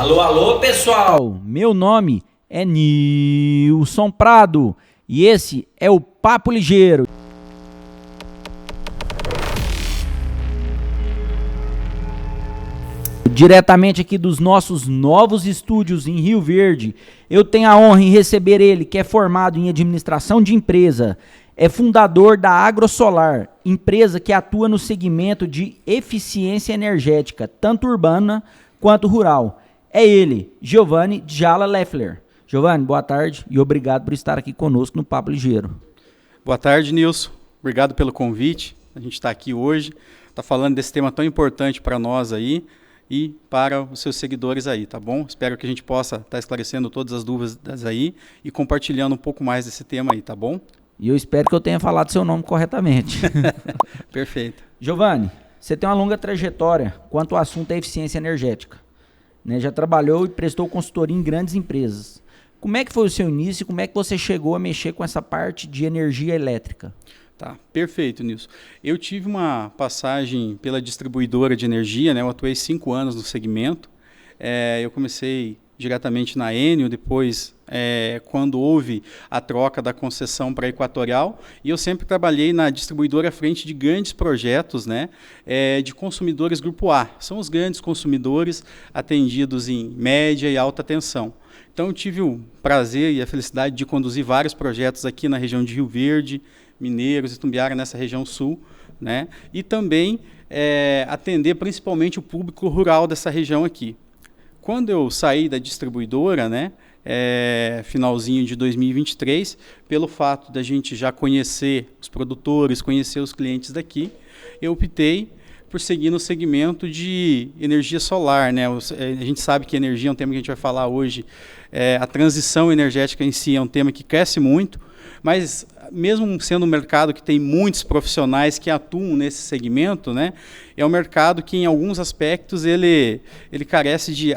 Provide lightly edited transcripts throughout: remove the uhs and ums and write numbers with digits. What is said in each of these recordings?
Alô, alô, pessoal! Meu nome é Nilson Prado e esse é o Papo Ligeiro. Diretamente aqui dos nossos novos estúdios em Rio Verde, eu tenho a honra em receber ele, que é formado em administração de empresa, é fundador da AgroSolar, empresa que atua no segmento de eficiência energética, tanto urbana quanto rural. É ele, Giovanni Djala Leffler. Giovanni, boa tarde e obrigado por estar aqui conosco no Papo Ligeiro. Boa tarde, Nilson. Obrigado pelo convite. A gente está aqui hoje, está falando desse tema tão importante para nós aí e para os seus seguidores aí, tá bom? Espero que a gente possa estar esclarecendo todas as dúvidas aí e compartilhando um pouco mais desse tema aí, tá bom? E eu espero que eu tenha falado seu nome corretamente. Perfeito. Giovanni, você tem uma longa trajetória quanto ao assunto da eficiência energética. Né? Já trabalhou e prestou consultoria em grandes empresas. Como é que foi o seu início e como é que você chegou a mexer com essa parte de energia elétrica? Tá, perfeito, Nilson. Eu tive uma passagem pela distribuidora de energia, né? Eu atuei 5 anos no segmento. Eu comecei diretamente na Enel, depois quando houve a troca da concessão para a Equatorial, e eu sempre trabalhei na distribuidora à frente de grandes projetos, né, de consumidores grupo A. São os grandes consumidores atendidos em média e alta tensão. Então eu tive o prazer e a felicidade de conduzir vários projetos aqui na região de Rio Verde, Mineiros, Itumbiara, nessa região sul, né, e também atender principalmente o público rural dessa região aqui. Quando eu saí da distribuidora, né, finalzinho de 2023, pelo fato da gente já conhecer os produtores, conhecer os clientes daqui, eu optei por seguir no segmento de energia solar, né? A gente sabe que energia é um tema que a gente vai falar hoje, a transição energética em si é um tema que cresce muito, mas mesmo sendo um mercado que tem muitos profissionais que atuam nesse segmento, né, é um mercado que em alguns aspectos ele carece de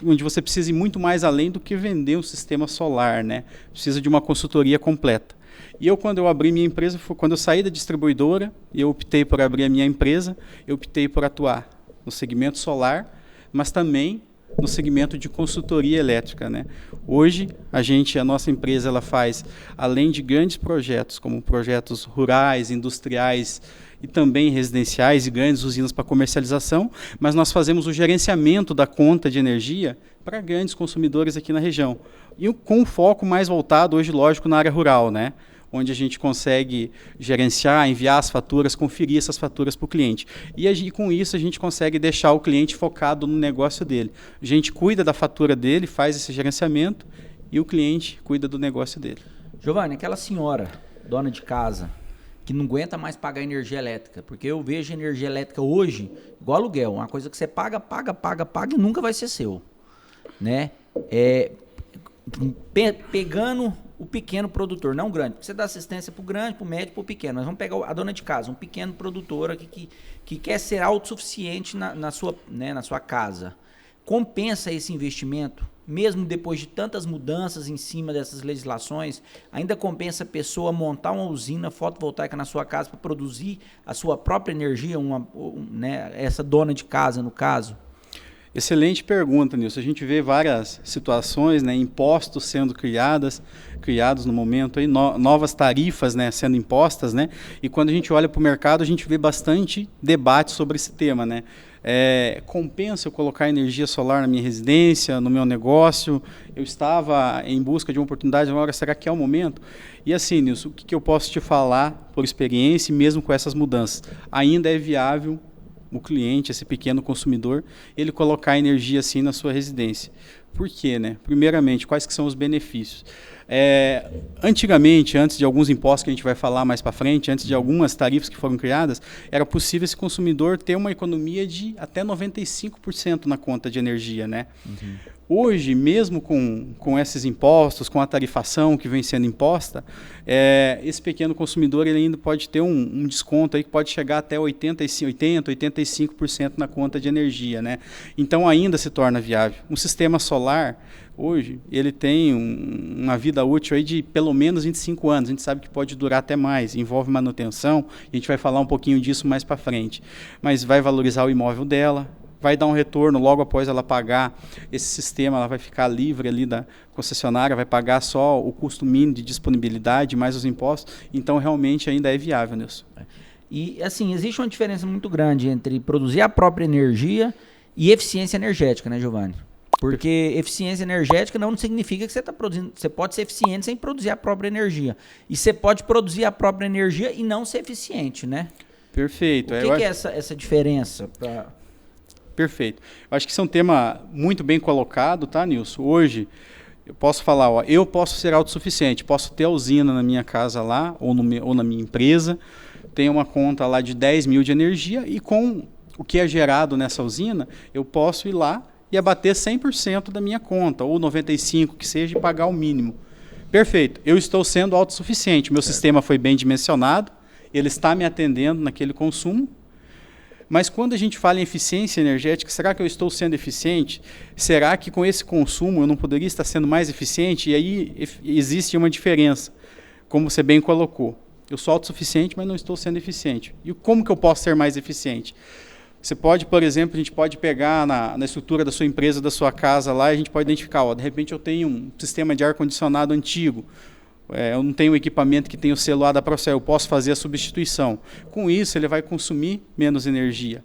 onde você precisa ir muito mais além do que vender um sistema solar, né? Precisa de uma consultoria completa. E quando eu abri minha empresa, quando eu saí da distribuidora, eu optei por abrir a minha empresa, eu optei por atuar no segmento solar, mas também no segmento de consultoria elétrica, né? Hoje, a nossa empresa, ela faz, além de grandes projetos, como projetos rurais, industriais e também residenciais e grandes usinas para comercialização, mas nós fazemos o gerenciamento da conta de energia para grandes consumidores aqui na região. E com um foco mais voltado, hoje, lógico, na área rural, né? Onde a gente consegue gerenciar, enviar as faturas, conferir essas faturas para o cliente. E com isso a gente consegue deixar o cliente focado no negócio dele. A gente cuida da fatura dele, faz esse gerenciamento e o cliente cuida do negócio dele. Giovanni, aquela senhora, dona de casa, que não aguenta mais pagar energia elétrica, porque eu vejo energia elétrica hoje igual aluguel, uma coisa que você paga e nunca vai ser seu. Né? Pegando o pequeno produtor, não o grande. Você dá assistência para o grande, para o médio, para o pequeno. Mas vamos pegar a dona de casa, um pequeno produtor que quer ser autossuficiente na sua casa. Compensa esse investimento, mesmo depois de tantas mudanças em cima dessas legislações, ainda compensa a pessoa montar uma usina fotovoltaica na sua casa para produzir a sua própria energia, essa dona de casa, no caso? Excelente pergunta, Nilson. A gente vê várias situações, né, impostos sendo criados no momento, aí, novas tarifas, né, sendo impostas, né, e quando a gente olha para o mercado, a gente vê bastante debate sobre esse tema. Né. Compensa eu colocar energia solar na minha residência, no meu negócio? Eu estava em busca de uma oportunidade, agora será que é o momento? E assim, Nilson, o que eu posso te falar por experiência, e mesmo com essas mudanças? Ainda é viável o cliente, esse pequeno consumidor, ele colocar energia assim na sua residência. Por quê, né? Primeiramente, quais que são os benefícios? Antigamente, antes de alguns impostos que a gente vai falar mais para frente, antes de algumas tarifas que foram criadas, era possível esse consumidor ter uma economia de até 95% na conta de energia, né? Uhum. Hoje, mesmo com esses impostos, com a tarifação que vem sendo imposta, esse pequeno consumidor ele ainda pode ter um desconto aí que pode chegar até 85% na conta de energia, né? Então ainda se torna viável. Um sistema solar, hoje, ele tem uma vida útil aí de pelo menos 25 anos. A gente sabe que pode durar até mais, envolve manutenção, a gente vai falar um pouquinho disso mais para frente. Mas vai valorizar o imóvel dela, vai dar um retorno logo após ela pagar esse sistema, ela vai ficar livre ali da concessionária, vai pagar só o custo mínimo de disponibilidade, mais os impostos, então realmente ainda é viável, Nilson. E assim, existe uma diferença muito grande entre produzir a própria energia e eficiência energética, né, Giovanni? Porque eficiência energética não significa que você está produzindo. Você pode ser eficiente sem produzir a própria energia. E você pode produzir a própria energia e não ser eficiente, né? Perfeito. O que é essa diferença? Perfeito. Eu acho que isso é um tema muito bem colocado, tá, Nilson? Hoje, eu posso falar, ó, eu posso ser autossuficiente, posso ter a usina na minha casa lá, ou na minha empresa, tenho uma conta lá de 10 mil de energia e com o que é gerado nessa usina, eu posso ir lá e abater 100% da minha conta, ou 95% que seja, e pagar o mínimo. Perfeito, eu estou sendo autossuficiente, meu sistema foi bem dimensionado, ele está me atendendo naquele consumo, mas quando a gente fala em eficiência energética, será que eu estou sendo eficiente? Será que com esse consumo eu não poderia estar sendo mais eficiente? E aí existe uma diferença, como você bem colocou. Eu sou autossuficiente, mas não estou sendo eficiente. E como que eu posso ser mais eficiente? Você pode, por exemplo, a gente pode pegar na estrutura da sua empresa, da sua casa lá, e a gente pode identificar, ó, de repente eu tenho um sistema de ar-condicionado antigo, eu não tenho um equipamento que tem o selo A da Procel, eu posso fazer a substituição. Com isso, ele vai consumir menos energia.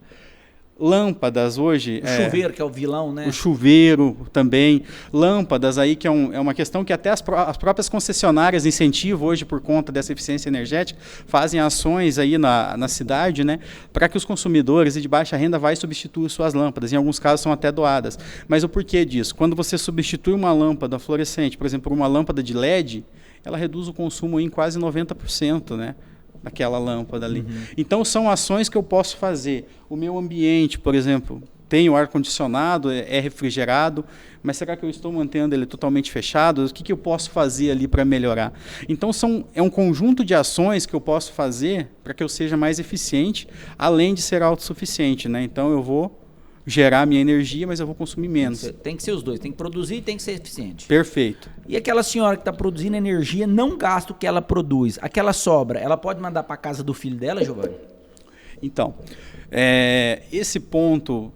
Lâmpadas hoje... O chuveiro, que é o vilão, né? O chuveiro também. Lâmpadas aí, que é uma questão que até as próprias concessionárias incentivam hoje por conta dessa eficiência energética, fazem ações aí na cidade, né? Para que os consumidores de baixa renda vai substituir suas lâmpadas. Em alguns casos são até doadas. Mas o porquê disso? Quando você substitui uma lâmpada fluorescente, por exemplo, por uma lâmpada de LED, ela reduz o consumo em quase 90%, né? Daquela lâmpada ali. Então, são ações que eu posso fazer. O meu ambiente, por exemplo, tem o ar-condicionado, é refrigerado, mas será que eu estou mantendo ele totalmente fechado? O que eu posso fazer ali para melhorar? Então, é um conjunto de ações que eu posso fazer para que eu seja mais eficiente, além de ser autossuficiente, né? Então, eu vou gerar minha energia, mas eu vou consumir menos. Tem que ser os dois, tem que produzir e tem que ser eficiente. Perfeito. E aquela senhora que está produzindo energia não gasta o que ela produz, aquela sobra, ela pode mandar para a casa do filho dela, Giovanni? Então, esse ponto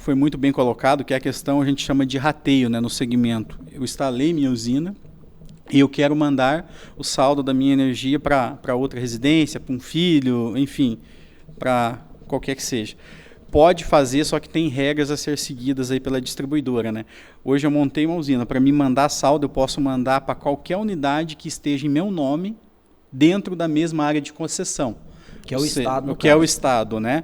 foi muito bem colocado, que é a questão, a gente chama de rateio, né, no segmento. Eu instalei minha usina e eu quero mandar o saldo da minha energia para outra residência, para um filho, enfim, para qualquer que seja. Pode fazer, só que tem regras a ser seguidas aí pela distribuidora, né? Hoje eu montei uma usina, para me mandar saldo eu posso mandar para qualquer unidade que esteja em meu nome dentro da mesma área de concessão. Que é o Estado. O que é o Estado, né?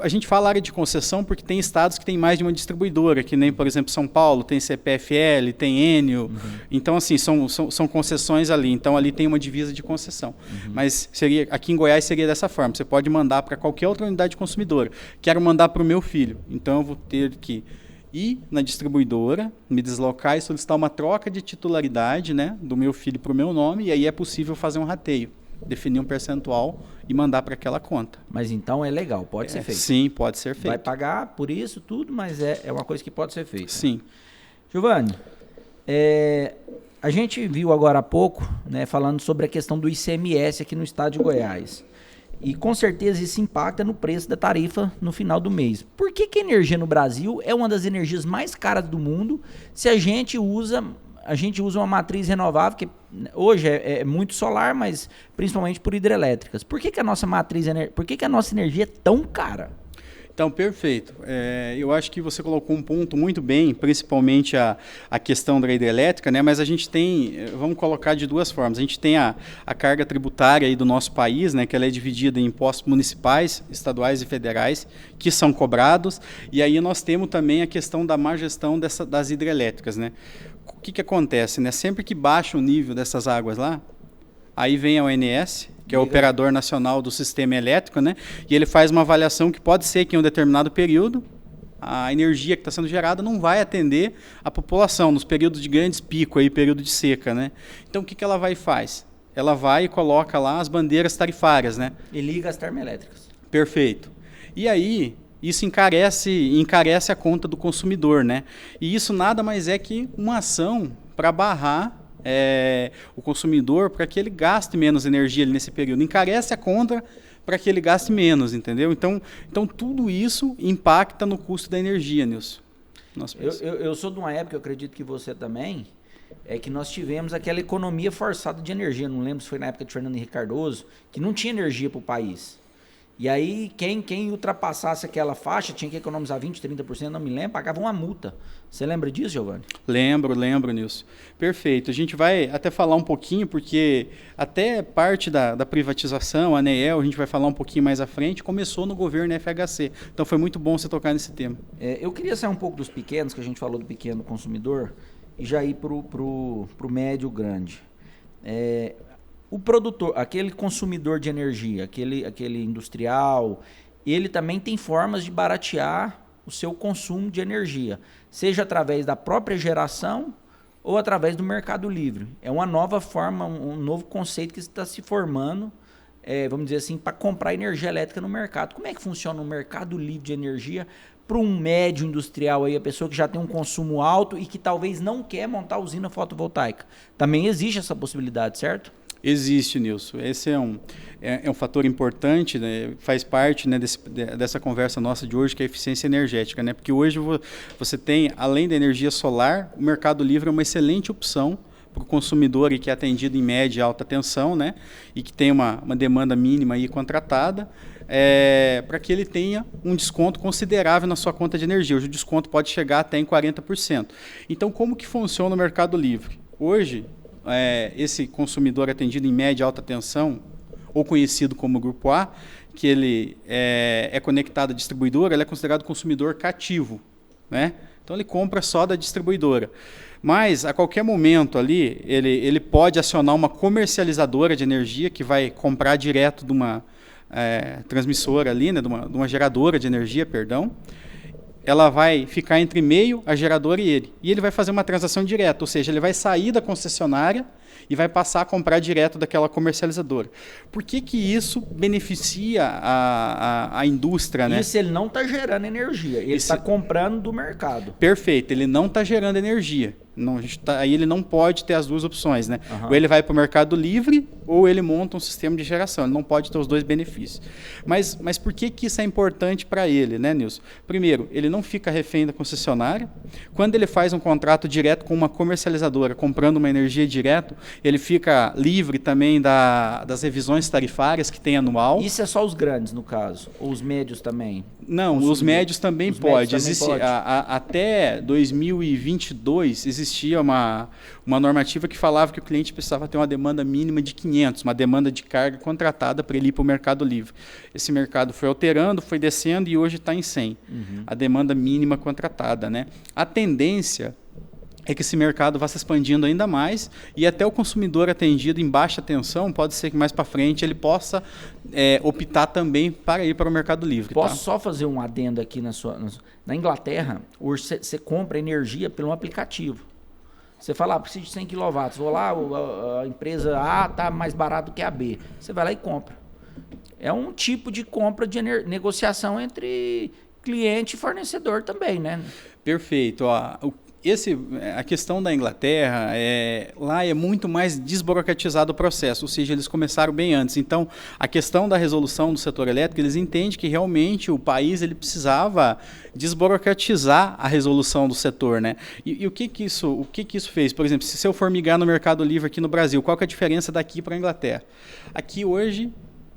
A gente fala área de concessão porque tem estados que tem mais de uma distribuidora, que nem, por exemplo, São Paulo, tem CPFL, tem Enel. Então, assim, são concessões ali. Então, ali tem uma divisa de concessão. Mas aqui em Goiás seria dessa forma. Você pode mandar para qualquer outra unidade consumidora. Quero mandar para o meu filho. Então, eu vou ter que ir na distribuidora, me deslocar e solicitar uma troca de titularidade, né, do meu filho para o meu nome, e aí é possível fazer um rateio. Definir um percentual e mandar para aquela conta. Mas então é legal, pode ser feito. Sim, pode ser feito. Vai pagar por isso tudo, mas é uma coisa que pode ser feita. Sim. Giovanni, a gente viu agora há pouco, né, falando sobre a questão do ICMS aqui no estado de Goiás. E com certeza isso impacta no preço da tarifa no final do mês. Por que a energia no Brasil é uma das energias mais caras do mundo se a gente usa uma matriz renovável, que hoje é muito solar, mas principalmente por hidrelétricas. Por que a nossa energia é tão cara? Então, perfeito. Eu acho que você colocou um ponto muito bem, principalmente a questão da hidrelétrica, né? Mas a gente tem, vamos colocar de duas formas. A gente tem a carga tributária aí do nosso país, né? Que ela é dividida em impostos municipais, estaduais e federais, que são cobrados. E aí nós temos também a questão da má gestão das hidrelétricas, né? O que acontece, né? Sempre que baixa o nível dessas águas lá, aí vem a ONS, que é o Operador Nacional do Sistema Elétrico, né? E ele faz uma avaliação que pode ser que em um determinado período a energia que está sendo gerada não vai atender a população nos períodos de grandes picos, aí, período de seca, né? Então o que ela vai e faz? Ela vai e coloca lá as bandeiras tarifárias, né? E liga as termoelétricas. Perfeito. E aí isso encarece a conta do consumidor, né? E isso nada mais é que uma ação para barrar o consumidor para que ele gaste menos energia ali nesse período. Encarece a conta para que ele gaste menos, entendeu? Então tudo isso impacta no custo da energia, Nilson. Eu sou de uma época, eu acredito que você também, que nós tivemos aquela economia forçada de energia. Não lembro se foi na época de Fernando Henrique Cardoso, que não tinha energia para o país. E aí, quem ultrapassasse aquela faixa tinha que economizar 20%, 30%, não me lembro, pagava uma multa. Você lembra disso, Giovanni? Lembro, Nilson. Perfeito. A gente vai até falar um pouquinho, porque até parte da privatização, a ANEEL, a gente vai falar um pouquinho mais à frente, começou no governo FHC. Então foi muito bom você tocar nesse tema. Eu queria sair um pouco dos pequenos, que a gente falou do pequeno consumidor, e já ir para o médio grande. O produtor, aquele consumidor de energia, aquele industrial, ele também tem formas de baratear o seu consumo de energia, seja através da própria geração ou através do mercado livre. É uma nova forma, um novo conceito que está se formando, vamos dizer assim, para comprar energia elétrica no mercado. Como é que funciona o mercado livre de energia para um médio industrial, aí, a pessoa que já tem um consumo alto e que talvez não quer montar usina fotovoltaica? Também existe essa possibilidade, certo? Existe, Nilson. Esse é um fator importante, né? Faz parte, né, dessa conversa nossa de hoje, que é a eficiência energética, né? Porque hoje você tem, além da energia solar, o mercado livre é uma excelente opção para o consumidor e que é atendido em média e alta tensão, né? E que tem uma demanda mínima aí contratada, para que ele tenha um desconto considerável na sua conta de energia. Hoje o desconto pode chegar até em 40%. Então, como que funciona o mercado livre? Hoje, esse consumidor atendido em média e alta tensão, ou conhecido como Grupo A, que ele é conectado à distribuidora, ele é considerado consumidor cativo, né? Então ele compra só da distribuidora. Mas a qualquer momento ali, ele pode acionar uma comercializadora de energia que vai comprar direto de uma transmissora ali, né? de uma geradora de energia, perdão. Ela vai ficar entre meio, a geradora e ele. E ele vai fazer uma transação direta, ou seja, ele vai sair da concessionária e vai passar a comprar direto daquela comercializadora. Por que isso beneficia a indústria, né? Isso ele não está gerando energia, ele está comprando do mercado. Perfeito, ele não está gerando energia. Não, aí ele não pode ter as duas opções, né? Uhum. Ou ele vai para o mercado livre ou ele monta um sistema de geração. Ele não pode ter os dois benefícios. Mas por que isso é importante para ele, né, Nilson? Primeiro, ele não fica refém da concessionária. Quando ele faz um contrato direto com uma comercializadora, comprando uma energia direto, ele fica livre também das revisões tarifárias que tem anual. Isso é só os grandes, no caso? Ou os médios também? Não, os médios também podem. Até 2022, existia uma normativa que falava que o cliente precisava ter uma demanda mínima de 500, uma demanda de carga contratada para ele ir para o mercado livre. Esse mercado foi alterando, foi descendo e hoje está em 100, a demanda mínima contratada, né? A tendência é que esse mercado vá se expandindo ainda mais e até o consumidor atendido em baixa tensão, pode ser que mais para frente ele possa optar também para ir para o mercado livre. Posso só fazer um adendo aqui na Inglaterra, hoje você compra energia pelo aplicativo. Você fala, preciso de 100 kW, vou lá, a empresa A está mais barato do que a B. Você vai lá e compra. É um tipo de compra de negociação entre cliente e fornecedor também, né? Perfeito. A questão da Inglaterra, lá é muito mais desburocratizado o processo, ou seja, eles começaram bem antes. Então, a questão da resolução do setor elétrico, eles entendem que realmente o país ele precisava desburocratizar a resolução do setor, né? E o que isso fez? Por exemplo, se eu for migrar no Mercado Livre aqui no Brasil, qual que é a diferença daqui para a Inglaterra? Aqui hoje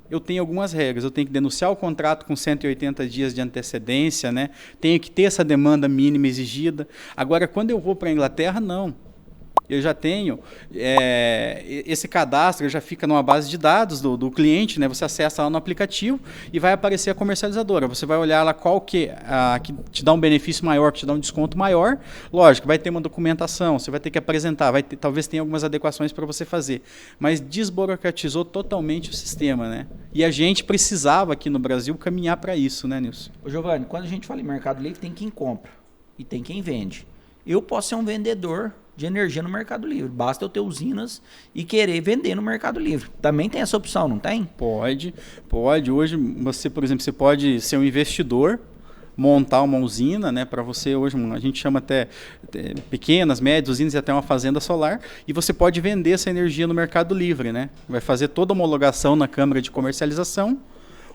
eu tenho algumas regras, eu tenho que denunciar o contrato com 180 dias de antecedência, né? Tenho que ter essa demanda mínima exigida. Agora, quando eu vou para a Inglaterra, não. Eu já tenho esse cadastro, já fica numa base de dados do cliente, né? Você acessa lá no aplicativo e vai aparecer a comercializadora. Você vai olhar lá qual que te dá um benefício maior, que te dá um desconto maior. Lógico, vai ter uma documentação, você vai ter que apresentar, talvez tenha algumas adequações para você fazer. Mas desburocratizou totalmente o sistema, né? E a gente precisava aqui no Brasil caminhar para isso, né, Nilson? Ô, Giovanni, quando a gente fala em Mercado Livre, tem quem compra e tem quem vende. Eu posso ser um vendedor de energia no Mercado Livre. Basta eu ter usinas e querer vender no Mercado Livre. Também tem essa opção, não tem? Pode. Hoje, você, por exemplo, você pode ser um investidor, montar uma usina, né, para você, hoje a gente chama até pequenas, médias usinas e até uma fazenda solar, e você pode vender essa energia no Mercado Livre, né? Vai fazer toda a homologação na Câmara de Comercialização,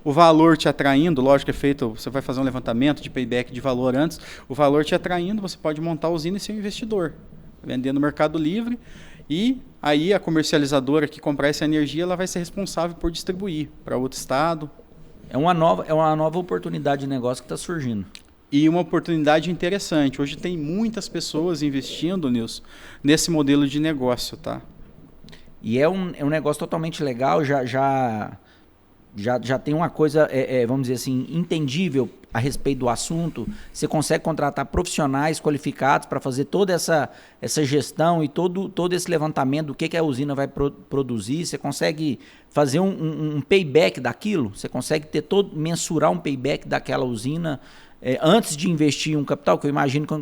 o valor te atraindo, lógico que é feito, você vai fazer um levantamento de payback de valor antes, o valor te atraindo, você pode montar a usina e ser um investidor, vender no Mercado Livre, e aí a comercializadora que comprar essa energia, ela vai ser responsável por distribuir para outro estado. É uma nova oportunidade de negócio que está surgindo. E uma oportunidade interessante. Hoje tem muitas pessoas investindo, Nilson, nesse modelo de negócio, tá? E é um negócio totalmente legal, já tem uma coisa, vamos dizer assim, entendível a respeito do assunto. Você consegue contratar profissionais qualificados para fazer toda essa gestão e todo esse levantamento do que a usina vai produzir. Você consegue fazer um payback daquilo, você consegue mensurar um payback daquela usina antes de investir um capital, que eu imagino que é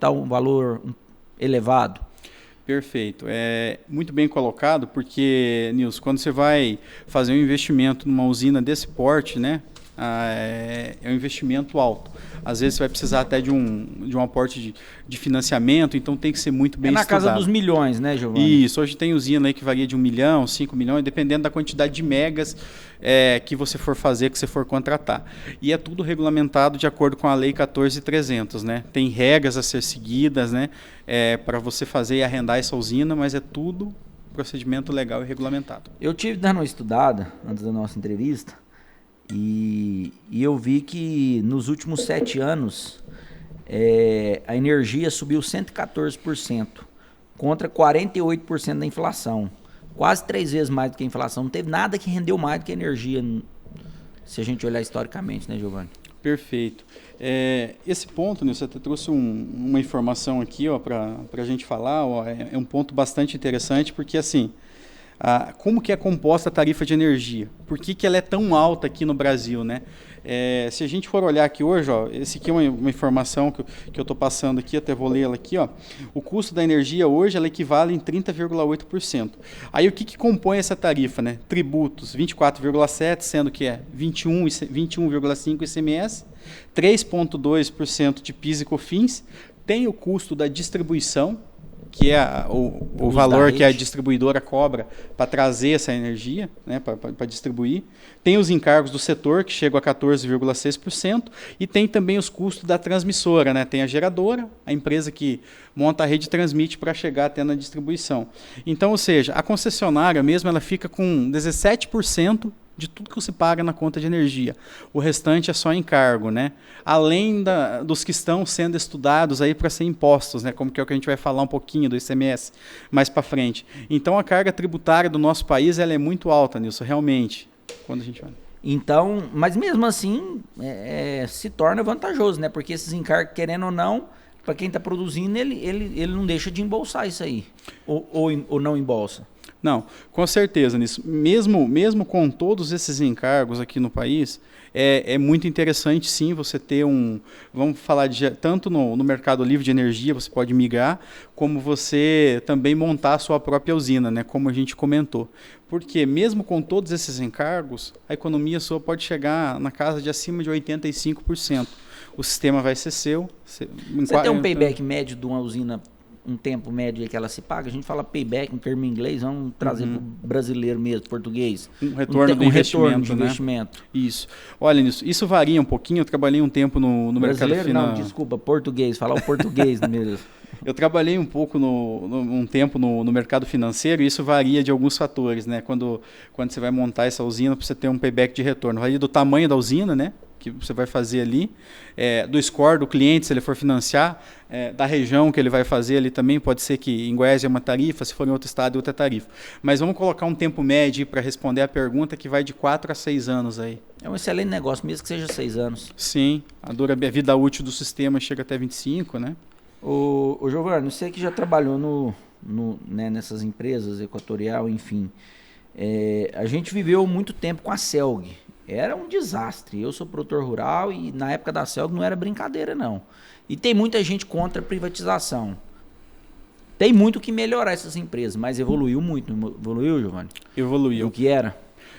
um valor elevado. Perfeito. É muito bem colocado, porque, Nilson, quando você vai fazer um investimento numa usina desse porte, né, é um investimento alto. Às vezes você vai precisar até de um aporte de financiamento, então tem que ser muito bem estudado. Na casa dos milhões, né, Giovanni? Isso, hoje tem usina aí que varia de 1 milhão, 5 milhões, dependendo da quantidade de megas que você for fazer, que você for contratar. E é tudo regulamentado de acordo com a Lei 14.300, né? Tem regras a ser seguidas, né, para você fazer e arrendar essa usina, mas é tudo procedimento legal e regulamentado. Eu tive dando uma estudada antes da nossa entrevista, e eu vi que nos últimos 7 anos a energia subiu 114%, contra 48% da inflação. Quase 3 vezes mais do que a inflação. Não teve nada que rendeu mais do que a energia, se a gente olhar historicamente, né, Giovanni? Perfeito. Esse ponto, Nilson, você trouxe uma informação aqui para a gente falar, é um ponto bastante interessante, porque assim, como que é composta a tarifa de energia? Por que ela é tão alta aqui no Brasil, né? Se a gente for olhar aqui hoje, esse aqui é uma informação que eu estou passando aqui, até vou lê-la aqui, o custo da energia hoje ela equivale em 30,8%. Aí o que compõe essa tarifa, né? Tributos, 24,7%, sendo que é 21,5% ICMS, 3,2% de PIS e COFINS, tem o custo da distribuição, que é o valor que a distribuidora cobra para trazer essa energia, né, para distribuir. Tem os encargos do setor, que chegam a 14,6%, e tem também os custos da transmissora, né? Tem a geradora, a empresa que monta a rede transmite para chegar até na distribuição. Então, ou seja, a concessionária mesmo ela fica com 17% de tudo que você paga na conta de energia. O restante é só encargo, né? Além dos que estão sendo estudados aí para ser impostos, né? Como que é o que a gente vai falar um pouquinho do ICMS mais para frente. Então a carga tributária do nosso país ela é muito alta, Nilson, realmente. Quando a gente olha. Então, mas mesmo assim se torna vantajoso, né? Porque esses encargos, querendo ou não, para quem está produzindo, ele não deixa de embolsar isso aí. Ou não embolsa. Não, com certeza nisso. Mesmo com todos esses encargos aqui no país, é muito interessante sim você ter vamos falar tanto no Mercado Livre de energia, você pode migrar, como você também montar a sua própria usina, né, como a gente comentou. Porque mesmo com todos esses encargos, a economia sua pode chegar na casa de acima de 85%. O sistema vai ser seu. Você tem um payback médio de uma usina, um tempo médio que ela se paga? A gente fala payback, um termo em inglês, vamos trazer para o brasileiro mesmo, português. Um retorno de investimento. Né? Isso. Olha, isso varia um pouquinho. Eu trabalhei um tempo no mercado financeiro. Não, desculpa, português, falar o português mesmo. Eu trabalhei um pouco um tempo no mercado financeiro, e isso varia de alguns fatores, né? Quando você vai montar essa usina, para você ter um payback de retorno. Varia do tamanho da usina, né? Que você vai fazer ali, do score do cliente, se ele for financiar, da região que ele vai fazer ali também, pode ser que em Goiás é uma tarifa, se for em outro estado é outra tarifa. Mas vamos colocar um tempo médio para responder a pergunta, que vai de 4 a 6 anos aí. É um excelente negócio, mesmo que seja 6 anos. Sim, a vida útil do sistema chega até 25, né? Ô Giovanni, você que já trabalhou nessas empresas, Equatorial, enfim, a gente viveu muito tempo com a CELG. Era um desastre. Eu sou produtor rural e na época da CELG não era brincadeira, não. E tem muita gente contra a privatização. Tem muito que melhorar essas empresas, mas evoluiu muito. Evoluiu, Giovanni? Evoluiu. O que era?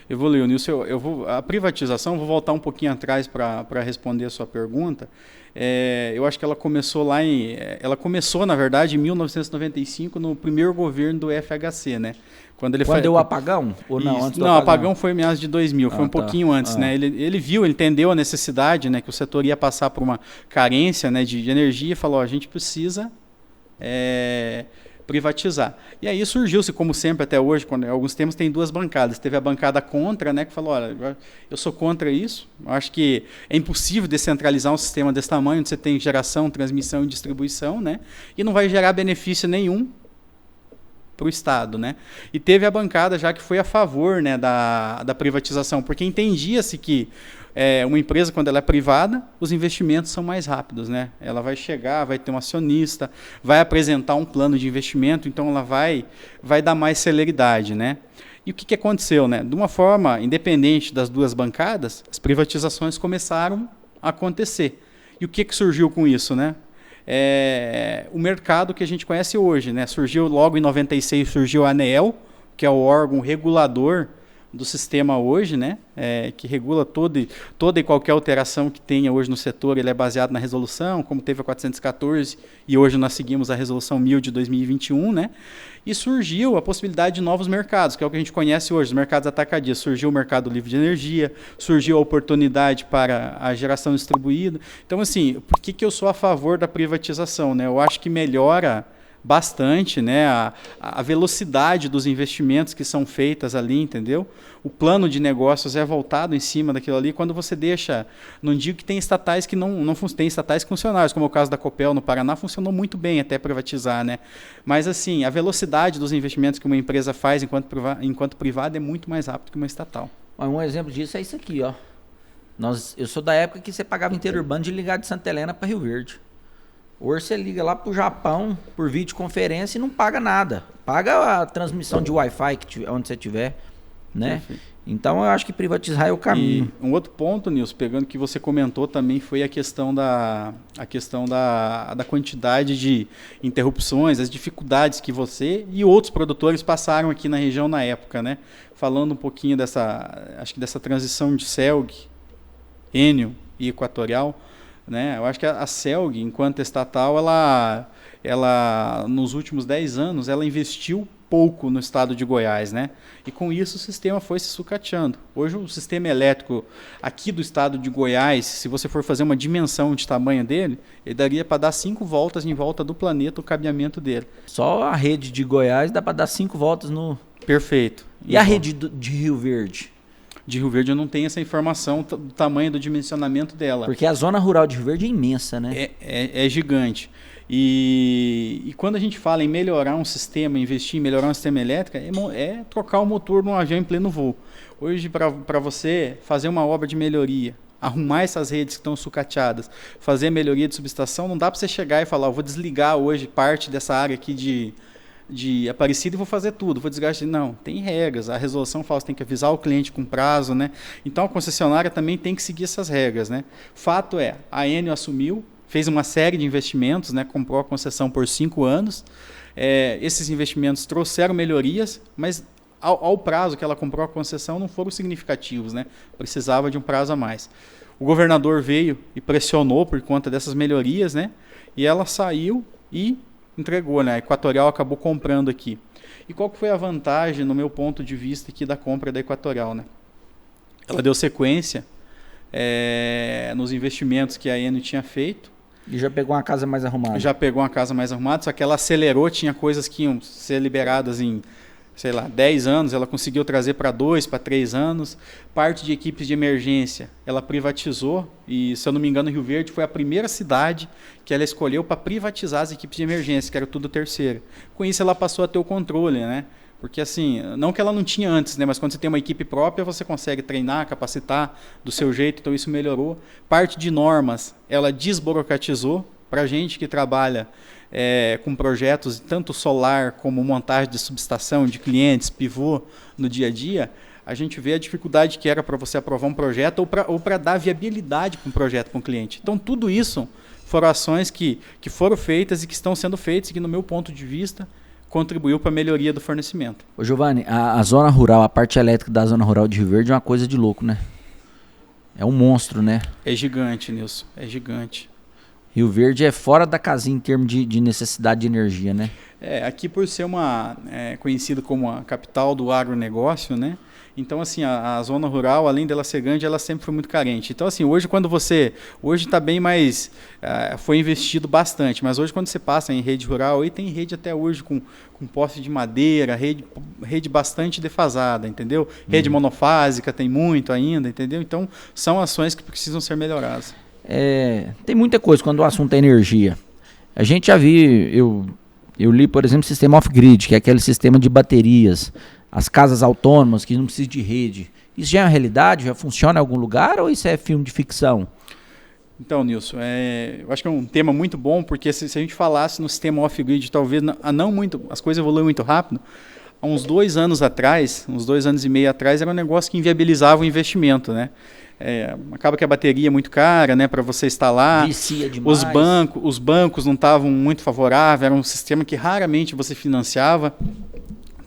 Evoluiu, Nilson. A privatização, vou voltar um pouquinho atrás para responder a sua pergunta. Eu acho que ela começou na verdade, em 1995, no primeiro governo do FHC, né? Quando deu o apagão? Ou não? Antes do apagão? Não, o apagão foi em meados de 2000, foi um pouquinho antes, né? Ele entendeu a necessidade, né, que o setor ia passar por uma carência, né, de energia e falou, a gente precisa privatizar. E aí surgiu-se, como sempre até hoje, quando alguns temas tem duas bancadas. Teve a bancada contra, né, que falou, olha, eu sou contra isso. Eu acho que é impossível descentralizar um sistema desse tamanho, onde você tem geração, transmissão e distribuição, né, e não vai gerar benefício nenhum para o Estado, né? E teve a bancada já que foi a favor, né, da privatização, porque entendia-se que uma empresa, quando ela é privada, os investimentos são mais rápidos, né? Ela vai chegar, vai ter um acionista, vai apresentar um plano de investimento, então ela vai dar mais celeridade, né? E o que aconteceu, né? De uma forma independente das duas bancadas, as privatizações começaram a acontecer. E o que surgiu com isso, né? O mercado que a gente conhece hoje, né? Surgiu logo em 96, surgiu a ANEEL, que é o órgão regulador do sistema hoje, né? Que regula toda e qualquer alteração que tenha hoje no setor. Ele é baseado na resolução, como teve a 414, e hoje nós seguimos a resolução 1000 de 2021, né? E surgiu a possibilidade de novos mercados, que é o que a gente conhece hoje, os mercados atacadistas. Surgiu o mercado livre de energia, surgiu a oportunidade para a geração distribuída. Então, assim, por que eu sou a favor da privatização, né? Eu acho que melhora bastante, né, a velocidade dos investimentos que são feitas ali, entendeu? O plano de negócios é voltado em cima daquilo ali. Quando você deixa, não digo que tem estatais que não tem estatais funcionários, como é o caso da Copel no Paraná, funcionou muito bem até privatizar, né? Mas assim, a velocidade dos investimentos que uma empresa faz enquanto privada é muito mais rápido que uma estatal. Um exemplo disso é isso aqui, ó. Eu sou da época que você pagava interurbano de ligar de Santa Helena para Rio Verde. Hoje você liga lá pro Japão por videoconferência e não paga nada. Paga a transmissão de Wi-Fi onde você estiver, né? Perfeito. Então eu acho que privatizar é o caminho. E um outro ponto, Nilson, pegando que você comentou também, foi a questão da quantidade de interrupções, as dificuldades que você e outros produtores passaram aqui na região na época, né? Falando um pouquinho dessa transição de CELG, Enel e Equatorial, né? Eu acho que a CELG, enquanto estatal, ela nos últimos 10 anos, ela investiu pouco no estado de Goiás, né? E com isso o sistema foi se sucateando. Hoje o sistema elétrico aqui do estado de Goiás, se você for fazer uma dimensão de tamanho dele, ele daria para dar 5 voltas em volta do planeta o cabeamento dele. Só a rede de Goiás dá para dar 5 voltas no... Perfeito. E a rede de Rio Verde? De Rio Verde eu não tenho essa informação do tamanho do dimensionamento dela. Porque a zona rural de Rio Verde é imensa, né? É gigante. E quando a gente fala em melhorar um sistema, investir em melhorar um sistema elétrico, é trocar o motor de um avião em pleno voo. Hoje, para você fazer uma obra de melhoria, arrumar essas redes que estão sucateadas, fazer melhoria de subestação, não dá para você chegar e falar, vou desligar hoje parte dessa área aqui de Aparecida e vou fazer tudo, vou desgastar. Não, tem regras. A resolução fala que você tem que avisar o cliente com prazo, né? Então a concessionária também tem que seguir essas regras, né? Fato é, a Enel assumiu, fez uma série de investimentos, né? Comprou a concessão por 5 anos. Esses investimentos trouxeram melhorias, mas ao prazo que ela comprou a concessão não foram significativos, né? Precisava de um prazo a mais. O governador veio e pressionou por conta dessas melhorias, né? E ela saiu e entregou, né? A Equatorial acabou comprando aqui. E qual que foi a vantagem, no meu ponto de vista, aqui da compra da Equatorial, né? Ela deu sequência nos investimentos que a Enel tinha feito. E já pegou uma casa mais arrumada. Já pegou uma casa mais arrumada, só que ela acelerou, tinha coisas que iam ser liberadas em, 10 anos, ela conseguiu trazer para 2, para 3 anos. Parte de equipes de emergência, ela privatizou, e se eu não me engano, Rio Verde foi a primeira cidade que ela escolheu para privatizar as equipes de emergência, que era tudo terceiro. Com isso ela passou a ter o controle, né? Porque assim, não que ela não tinha antes, né? Mas quando você tem uma equipe própria, você consegue treinar, capacitar do seu jeito, então isso melhorou. Parte de normas, ela desburocratizou para a gente que trabalha com projetos tanto solar como montagem de subestação, de clientes, pivô no dia a dia. A gente vê a dificuldade que era para você aprovar um projeto ou para dar viabilidade para um projeto para um cliente. Então tudo isso foram ações que foram feitas e que estão sendo feitas e que, no meu ponto de vista, contribuiu para a melhoria do fornecimento. Ô Giovanni, a zona rural, a parte elétrica da zona rural de Rio Verde é uma coisa de louco, né? É um monstro, né? É gigante, Nilson, é gigante. Rio Verde é fora da casinha em termos de necessidade de energia, né? Aqui por ser conhecido como a capital do agronegócio, né? Então, assim, a zona rural, além dela ser grande, ela sempre foi muito carente. Então, assim, hoje está bem mais, foi investido bastante, mas hoje quando você passa em rede rural, aí tem rede até hoje com poste de madeira, rede bastante defasada, entendeu? Rede monofásica tem muito ainda, entendeu? Então, são ações que precisam ser melhoradas. Tem muita coisa quando o assunto é energia. A gente já viu, eu li, por exemplo, o sistema off-grid, que é aquele sistema de baterias, as casas autônomas que não precisam de rede. Isso já é uma realidade? Já funciona em algum lugar ou isso é filme de ficção? Então, Nilson, eu acho que é um tema muito bom, porque se a gente falasse no sistema off-grid, talvez as coisas evoluem muito rápido. Há uns 2 anos atrás, uns 2 anos e meio atrás, era um negócio que inviabilizava o investimento, né? Acaba que a bateria é muito cara, né, para você instalar. Vicia demais. Os bancos não estavam muito favoráveis, era um sistema que raramente você financiava.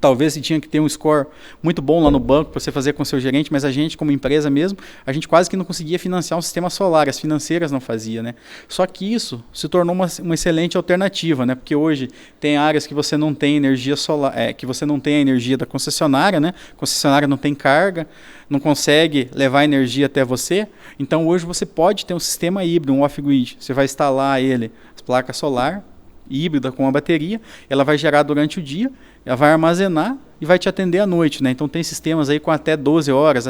Talvez você tinha que ter um score muito bom lá no banco para você fazer com o seu gerente, mas a gente, como empresa mesmo, a gente quase que não conseguia financiar um sistema solar, as financeiras não faziam, né? Só que isso se tornou uma excelente alternativa, né? Porque hoje tem áreas que você não tem energia solar, que você não tem a energia da concessionária, né? A concessionária não tem carga, não consegue levar energia até você. Então hoje você pode ter um sistema híbrido, um off-grid. Você vai instalar as placas solar híbrida com a bateria, ela vai gerar durante o dia, ela vai armazenar e vai te atender à noite, né? Então tem sistemas aí com até 12 horas,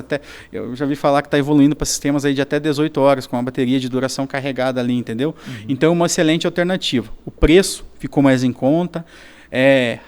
eu já vi falar que está evoluindo para sistemas aí de até 18 horas, com a bateria de duração carregada ali, entendeu? Então é uma excelente alternativa. O preço ficou mais em conta,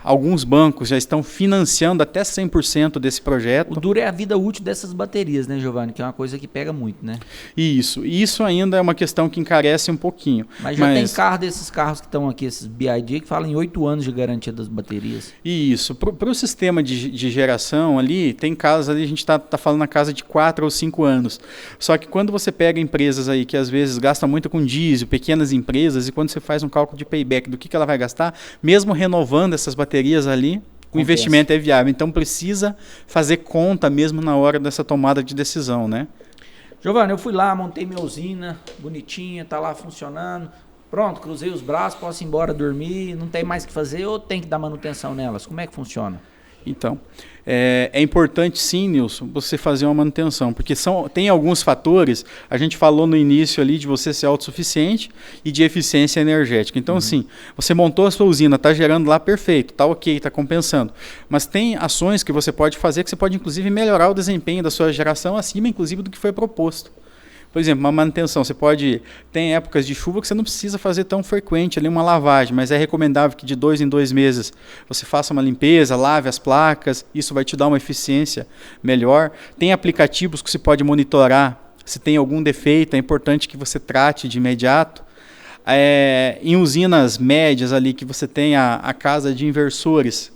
alguns bancos já estão financiando até 100% desse projeto. O duro é a vida útil dessas baterias, né, Giovanni? Que é uma coisa que pega muito, né? Isso ainda é uma questão que encarece um pouquinho. Mas já tem carro desses carros que estão aqui, esses BYD, que falam em 8 anos de garantia das baterias. Isso. Para o sistema de geração ali, tem casos ali, a gente está falando na casa de 4 ou 5 anos. Só que quando você pega empresas aí que às vezes gastam muito com diesel, pequenas empresas, e quando você faz um cálculo de payback do que ela vai gastar, mesmo renovando essas baterias ali, o investimento é viável. Então precisa fazer conta mesmo na hora dessa tomada de decisão, né? Giovanni, eu fui lá, montei minha usina, bonitinha, tá lá funcionando. Pronto, cruzei os braços, posso ir embora dormir, não tem mais o que fazer ou tem que dar manutenção nelas? Como é que funciona? Então, é importante sim, Nilson, você fazer uma manutenção, porque tem alguns fatores, a gente falou no início ali de você ser autossuficiente e de eficiência energética. Então, assim, você montou a sua usina, está gerando lá perfeito, está ok, está compensando. Mas tem ações que você pode fazer que você pode, inclusive, melhorar o desempenho da sua geração acima, inclusive, do que foi proposto. Por exemplo, uma manutenção, tem épocas de chuva que você não precisa fazer tão frequente ali uma lavagem, mas é recomendável que de 2 em 2 meses você faça uma limpeza, lave as placas, isso vai te dar uma eficiência melhor. Tem aplicativos que você pode monitorar, se tem algum defeito, é importante que você trate de imediato. Em usinas médias ali que você tem a casa de inversores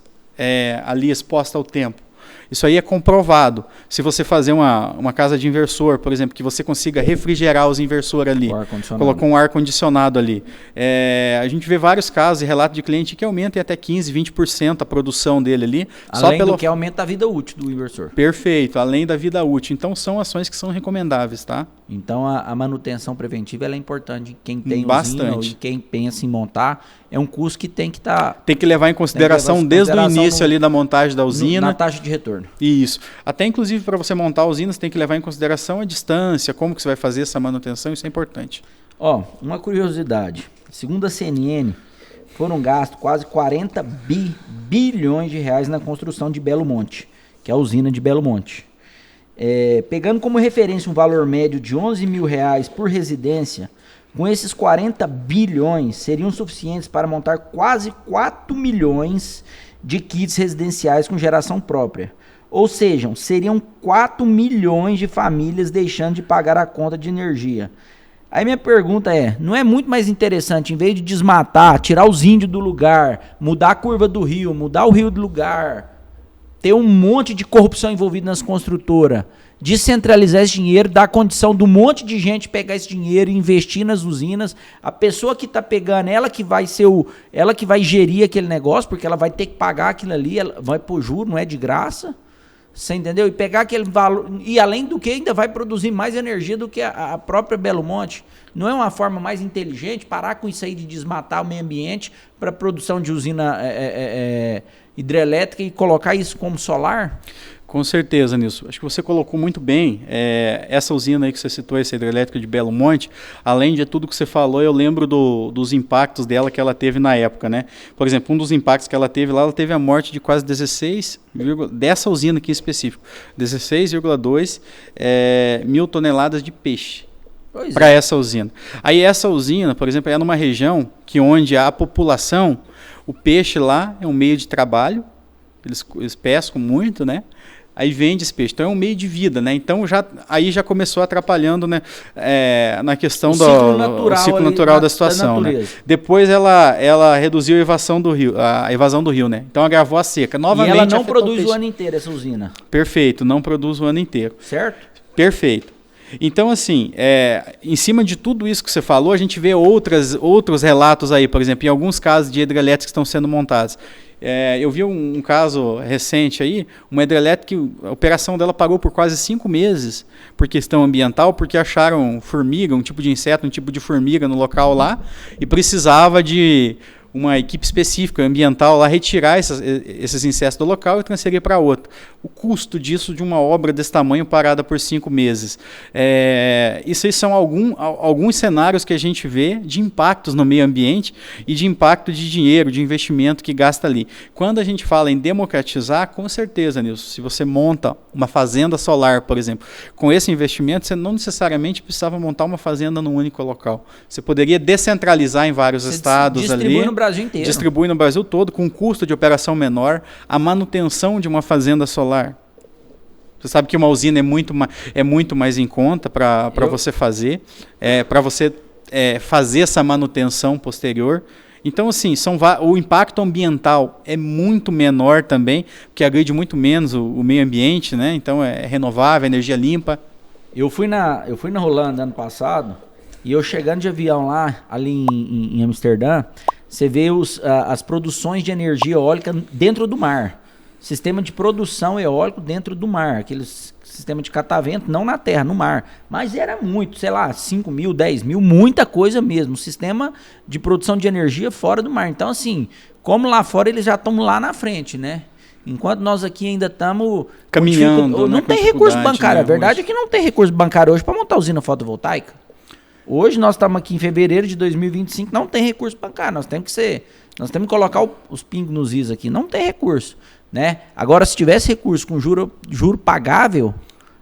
ali exposta ao tempo, isso aí é comprovado. Se você fazer uma casa de inversor, por exemplo, que você consiga refrigerar os inversores ali, colocar um ar-condicionado ali. A gente vê vários casos e relatos de cliente que aumentam até 15%, 20% a produção dele ali. Além do que aumenta a vida útil do inversor. Perfeito, além da vida útil. Então são ações que são recomendáveis, tá? Então a manutenção preventiva ela é importante. Quem tem usina e quem pensa em montar, é um custo que tem que estar... Tem que levar em consideração desde o início ali da montagem da usina. Na taxa de retorno. Isso. Até inclusive para você montar a usina, você tem que levar em consideração a distância, como que você vai fazer essa manutenção, isso é importante. Uma curiosidade. Segundo a CNN, foram gastos quase 40 bilhões de reais na construção de Belo Monte, que é a usina de Belo Monte. Pegando como referência um valor médio de R$11 mil por residência, com esses 40 bilhões seriam suficientes para montar quase 4 milhões de kits residenciais com geração própria. Ou seja, seriam 4 milhões de famílias deixando de pagar a conta de energia. Aí minha pergunta não é muito mais interessante, em vez de desmatar, tirar os índios do lugar, mudar a curva do rio, mudar o rio do lugar, ter um monte de corrupção envolvida nas construtoras, descentralizar esse dinheiro, dar condição de um monte de gente pegar esse dinheiro e investir nas usinas. A pessoa que está pegando, ela que vai gerir aquele negócio, porque ela vai ter que pagar aquilo ali, ela vai por juro, não é de graça. Você entendeu? E pegar aquele valor, e além do que ainda vai produzir mais energia do que a própria Belo Monte. Não é uma forma mais inteligente parar com isso aí de desmatar o meio ambiente para produção de usina hidrelétrica e colocar isso como solar? Com certeza, Nilson. Acho que você colocou muito bem. Essa usina aí que você citou, essa hidrelétrica de Belo Monte, além de tudo que você falou, eu lembro dos impactos dela que ela teve na época, né? Por exemplo, um dos impactos que ela teve lá, ela teve a morte de quase 16, dessa usina aqui em específico, 16,2 mil toneladas de peixe para essa usina. Aí essa usina, por exemplo, é numa região que onde a população, o peixe lá é um meio de trabalho, eles pescam muito, né? Aí vende esse peixe. Então é um meio de vida, né? Então aí já começou atrapalhando, né? Na questão do ciclo natural da situação, né? Depois ela reduziu a evasão do rio, né? Então agravou a seca. Novamente, e ela não produz o ano inteiro, essa usina. Perfeito, não produz o ano inteiro. Certo? Perfeito. Então, assim, em cima de tudo isso que você falou, a gente vê outros relatos aí, por exemplo, em alguns casos de hidrelétricas que estão sendo montados. Eu vi um caso recente aí, uma hidrelétrica, a operação dela parou por quase 5 meses por questão ambiental, porque acharam formiga, um tipo de inseto, um tipo de formiga no local lá, e precisava de uma equipe específica ambiental lá retirar esses insetos do local e transferir para outro. O custo disso de uma obra desse tamanho parada por 5 meses. Isso aí são alguns cenários que a gente vê de impactos no meio ambiente e de impacto de dinheiro, de investimento que gasta ali. Quando a gente fala em democratizar, com certeza, Nilson, se você monta uma fazenda solar, por exemplo, com esse investimento, você não necessariamente precisava montar uma fazenda num único local. Você poderia descentralizar em vários estados ali. Brasil inteiro. Distribui no Brasil todo, com um custo de operação menor, a manutenção de uma fazenda solar. Você sabe que uma usina é muito mais em conta para você fazer, para você fazer essa manutenção posterior. Então, assim, o impacto ambiental é muito menor também, porque agride muito menos o meio ambiente, né? Então, é renovável, energia limpa. Eu fui na Holanda ano passado, e eu chegando de avião lá, ali em Amsterdã, você vê as produções de energia eólica dentro do mar. Sistema de produção eólico dentro do mar. Aquele sistema de catavento, não na terra, no mar. Mas era muito, sei lá, 5 mil, 10 mil, muita coisa mesmo. Sistema de produção de energia fora do mar. Então, assim, como lá fora eles já estão lá na frente, né? Enquanto nós aqui ainda estamos caminhando. Não tem recurso bancário. A verdade é que não tem recurso bancário hoje para montar usina fotovoltaica. Hoje nós estamos aqui em fevereiro de 2025, não tem recurso bancário, nós temos que colocar os pingos nos is aqui, não tem recurso, né? Agora, se tivesse recurso com juro pagável,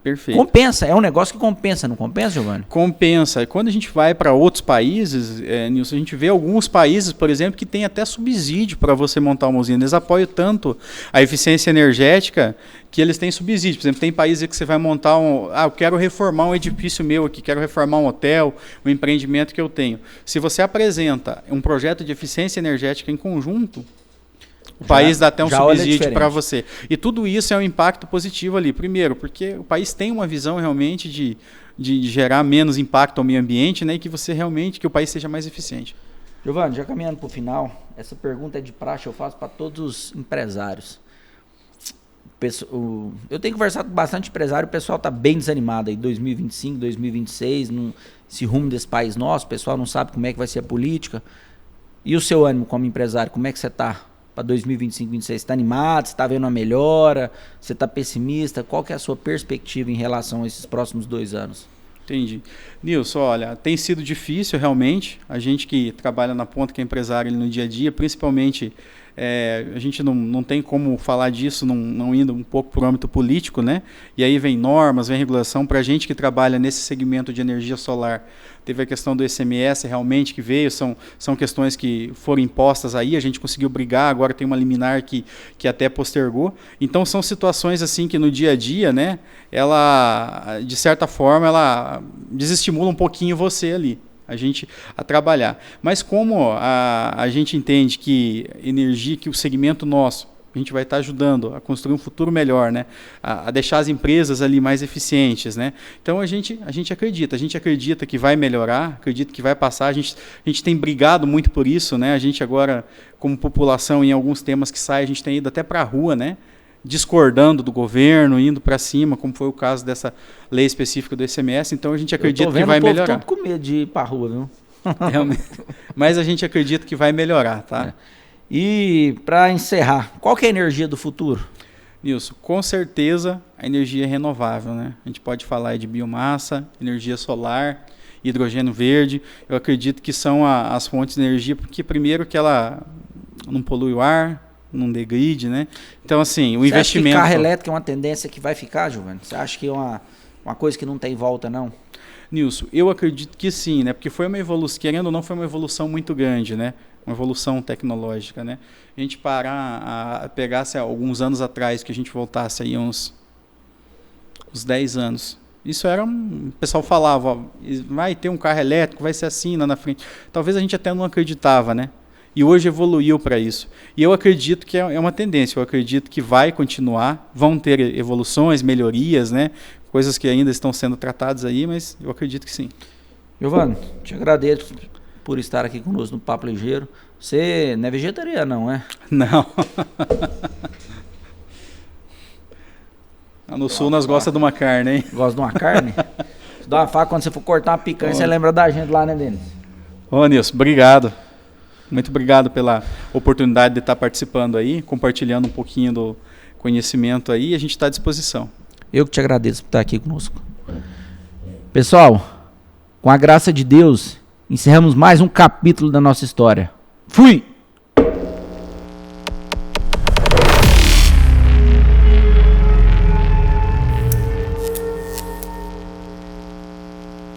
perfeito. Compensa, é um negócio que compensa, não compensa, Giovanni? Compensa. Quando a gente vai para outros países, Nilson, a gente vê alguns países, por exemplo, que tem até subsídio para você montar uma usina. Eles apoiam tanto a eficiência energética que eles têm subsídio. Por exemplo, tem países que você vai montar eu quero reformar um edifício meu aqui, quero reformar um hotel, um empreendimento que eu tenho. Se você apresenta um projeto de eficiência energética em conjunto, o país dá até um subsídio para você. E tudo isso é um impacto positivo ali. Primeiro, porque o país tem uma visão realmente de gerar menos impacto ao meio ambiente, né, e que o país seja mais eficiente. Giovanni, já caminhando para o final, essa pergunta é de praxe, eu faço para todos os empresários. Eu tenho conversado com bastante empresário, o pessoal está bem desanimado aí, 2025, 2026, esse rumo desse país nosso, o pessoal não sabe como é que vai ser a política. E o seu ânimo como empresário, como é que você está para 2025, 2026? Você está animado? Você está vendo uma melhora? Você está pessimista? Qual que é a sua perspectiva em relação a esses próximos 2 anos? Entendi. Nilson, olha, tem sido difícil realmente, a gente que trabalha na ponta, que é empresário no dia a dia, principalmente a gente não tem como falar disso não indo um pouco para o âmbito político, né? E aí vem normas, vem regulação. Para a gente que trabalha nesse segmento de energia solar, teve a questão do ICMS realmente que veio, são questões que foram impostas aí, a gente conseguiu brigar, agora tem uma liminar que até postergou. Então são situações assim que no dia a dia, né, ela, de certa forma, ela desestimula um pouquinho você ali, a trabalhar. Mas como a gente entende que energia, que o segmento nosso A gente vai estar ajudando a construir um futuro melhor, né? A deixar as empresas ali mais eficientes, né? Então a gente acredita que vai melhorar, acredita que vai passar. A gente tem brigado muito por isso, né? A gente agora, como população, em alguns temas que saem, a gente tem ido até para a rua, né? Discordando do governo, indo para cima, como foi o caso dessa lei específica do ICMS. Então a gente acredita que vai melhorar. Eu tô com medo de ir para a rua, viu? Realmente. Mas a gente acredita que vai melhorar, tá? E para encerrar, qual que é a energia do futuro? Nilson, com certeza a energia é renovável, né? A gente pode falar de biomassa, energia solar, hidrogênio verde. Eu acredito que são as fontes de energia, porque primeiro que ela não polui o ar, não degride, né? Então, assim, o investimento... Você acha que carro elétrico é uma tendência que vai ficar, Giovanni? Você acha que é uma coisa que não tem volta, não? Nilson, eu acredito que sim, né? Porque foi uma evolução, querendo ou não, foi uma evolução muito grande, né? Uma evolução tecnológica, né? A gente pegasse alguns anos atrás, que a gente voltasse aí uns 10 anos. Isso era o pessoal falava, ó, vai ter um carro elétrico, vai ser assim lá na frente. Talvez a gente até não acreditava, né? E hoje evoluiu para isso. E eu acredito que é uma tendência, eu acredito que vai continuar, vão ter evoluções, melhorias, né? Coisas que ainda estão sendo tratadas aí, mas eu acredito que sim. Giovanni, te agradeço por estar aqui conosco no Papo Ligeiro. Você não é vegetariano, não é? Não. No sul nós gostamos de uma carne, hein? Gosta de uma carne? Dá uma faca, quando você for cortar uma picanha, você lembra da gente lá, né, Denis? Ô, Nilson, obrigado. Muito obrigado pela oportunidade de estar participando aí, compartilhando um pouquinho do conhecimento aí, e a gente está à disposição. Eu que te agradeço por estar aqui conosco. Pessoal, com a graça de Deus, encerramos mais um capítulo da nossa história. Fui!